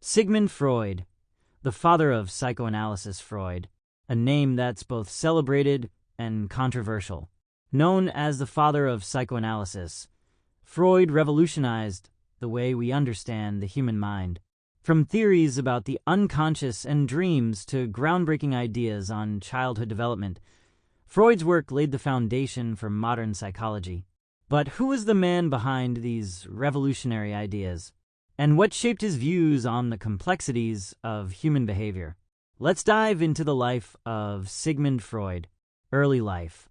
Sigmund Freud, the father of psychoanalysis. Freud, a name that's both celebrated and controversial. Known as the father of psychoanalysis, Freud revolutionized the way we understand the human mind. From theories about the unconscious and dreams to groundbreaking ideas on childhood development, Freud's work laid the foundation for modern psychology. But who was the man behind these revolutionary ideas? And what shaped his views on the complexities of human behavior? Let's dive into the life of Sigmund Freud. Early life.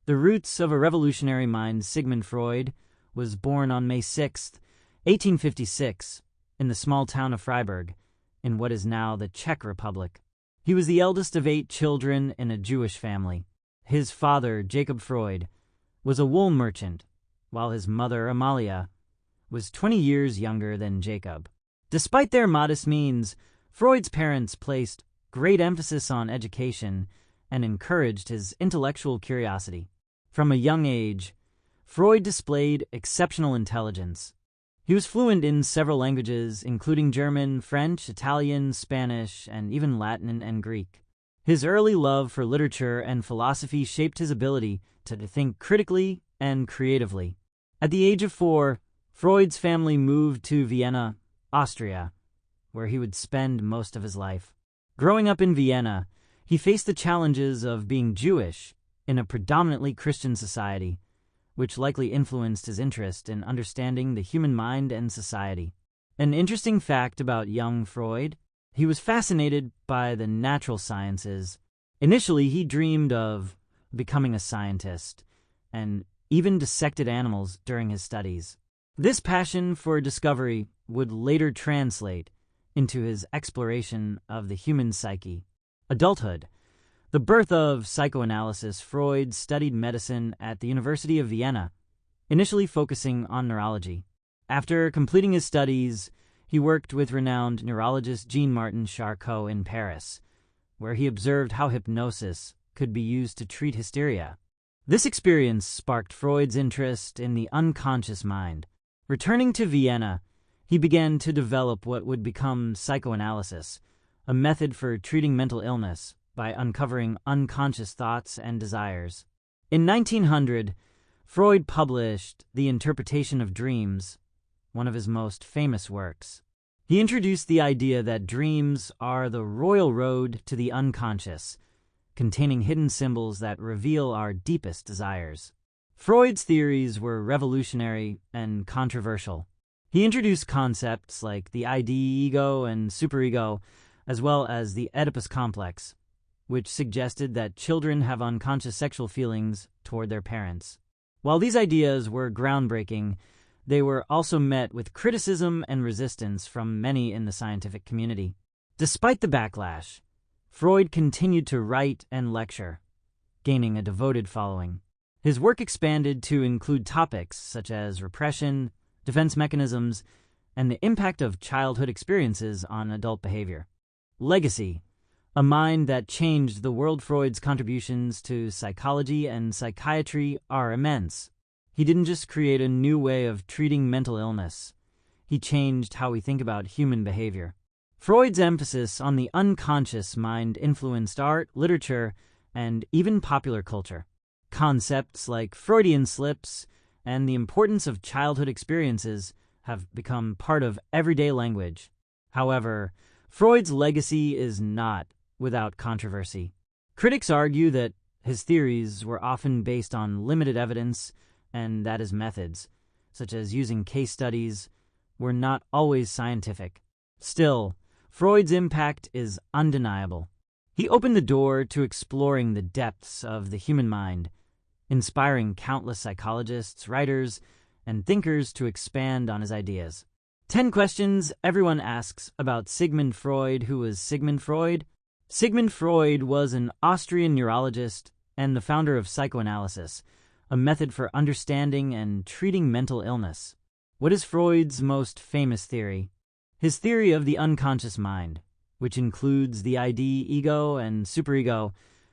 The roots of a revolutionary mind. Sigmund Freud was born on May 6, 1856, in the small town of Freiburg, in what is now the Czech Republic. He was the eldest of 8 children in a Jewish family. His father, Jacob Freud, was a wool merchant, while his mother, Amalia, was 20 years younger than Jacob. Despite their modest means, Freud's parents placed great emphasis on education and encouraged his intellectual curiosity. From a young age, Freud displayed exceptional intelligence. He was fluent in several languages, including German, French, Italian, Spanish, and even Latin and Greek. His early love for literature and philosophy shaped his ability to think critically and creatively. At the age of 4, Freud's family moved to Vienna, Austria, where he would spend most of his life. Growing up in Vienna, he faced the challenges of being Jewish in a predominantly Christian society, which likely influenced his interest in understanding the human mind and society. An interesting fact about young Freud: he was fascinated by the natural sciences. Initially, he dreamed of becoming a scientist, and even dissected animals during his studies. This passion for discovery would later translate into his exploration of the human psyche. Adulthood. The birth of psychoanalysis. Freud studied medicine at the University of Vienna, initially focusing on neurology. After completing his studies, he worked with renowned neurologist Jean-Martin Charcot in Paris, where he observed how hypnosis could be used to treat hysteria. This experience sparked Freud's interest in the unconscious mind. Returning to Vienna, he began to develop what would become psychoanalysis, a method for treating mental illness by uncovering unconscious thoughts and desires. In 1900, Freud published The Interpretation of Dreams, one of his most famous works. He introduced the idea that dreams are the royal road to the unconscious, containing hidden symbols that reveal our deepest desires. Freud's theories were revolutionary and controversial. He introduced concepts like the ego and superego, as well as the Oedipus complex, which suggested that children have unconscious sexual feelings toward their parents. While these ideas were groundbreaking, they were also met with criticism and resistance from many in the scientific community. Despite the backlash, Freud continued to write and lecture, gaining a devoted following. His work expanded to include topics such as repression, defense mechanisms, and the impact of childhood experiences on adult behavior. Legacy. A mind that changed the world. Freud's contributions to psychology and psychiatry are immense. He didn't just create a new way of treating mental illness. He changed how we think about human behavior. Freud's emphasis on the unconscious mind influenced art, literature, and even popular culture. Concepts like Freudian slips and the importance of childhood experiences have become part of everyday language. However, Freud's legacy is not without controversy. Critics argue that his theories were often based on limited evidence and that his methods, such as using case studies, were not always scientific. Still, Freud's impact is undeniable. He opened the door to exploring the depths of the human mind, inspiring countless psychologists, writers, and thinkers to expand on his ideas. 10 questions everyone asks about Sigmund Freud. Who was Sigmund Freud? Sigmund Freud was an Austrian neurologist and the founder of psychoanalysis, a method for understanding and treating mental illness. What is Freud's most famous theory? His theory of the unconscious mind, which includes the ego and superego,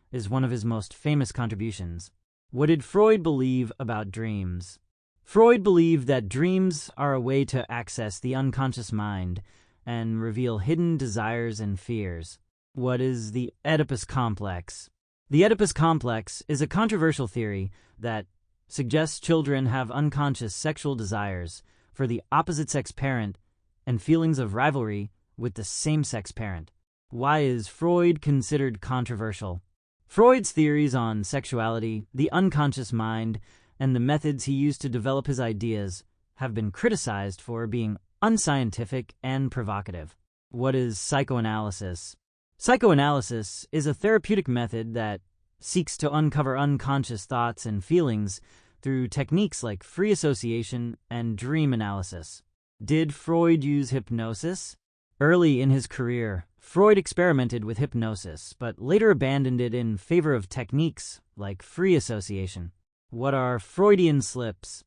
is one of his most famous contributions. What did Freud believe about dreams? Freud believed that dreams are a way to access the unconscious mind and reveal hidden desires and fears. What is the Oedipus complex? The Oedipus complex is a controversial theory that suggests children have unconscious sexual desires for the opposite-sex parent and feelings of rivalry with the same-sex parent. Why is Freud considered controversial? Freud's theories on sexuality, the unconscious mind, and the methods he used to develop his ideas have been criticized for being unscientific and provocative. What is psychoanalysis? Psychoanalysis is a therapeutic method that seeks to uncover unconscious thoughts and feelings through techniques like free association and dream analysis. Did Freud use hypnosis? Early in his career, Freud experimented with hypnosis, but later abandoned it in favor of techniques like free association. What are Freudian slips?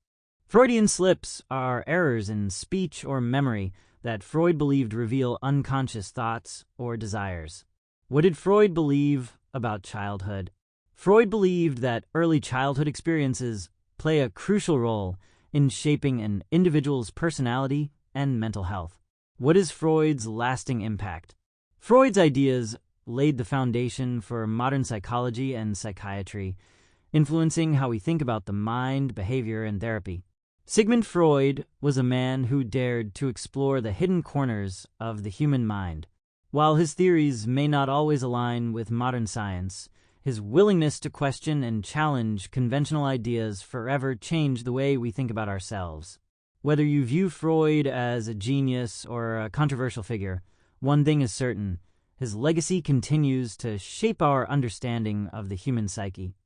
Freudian slips are errors in speech or memory that Freud believed reveal unconscious thoughts or desires. What did Freud believe about childhood? Freud believed that early childhood experiences play a crucial role in shaping an individual's personality and mental health. What is Freud's lasting impact? Freud's ideas laid the foundation for modern psychology and psychiatry, influencing how we think about the mind, behavior, and therapy. Sigmund Freud was a man who dared to explore the hidden corners of the human mind. While his theories may not always align with modern science, his willingness to question and challenge conventional ideas forever changed the way we think about ourselves. Whether you view Freud as a genius or a controversial figure, one thing is certain: his legacy continues to shape our understanding of the human psyche.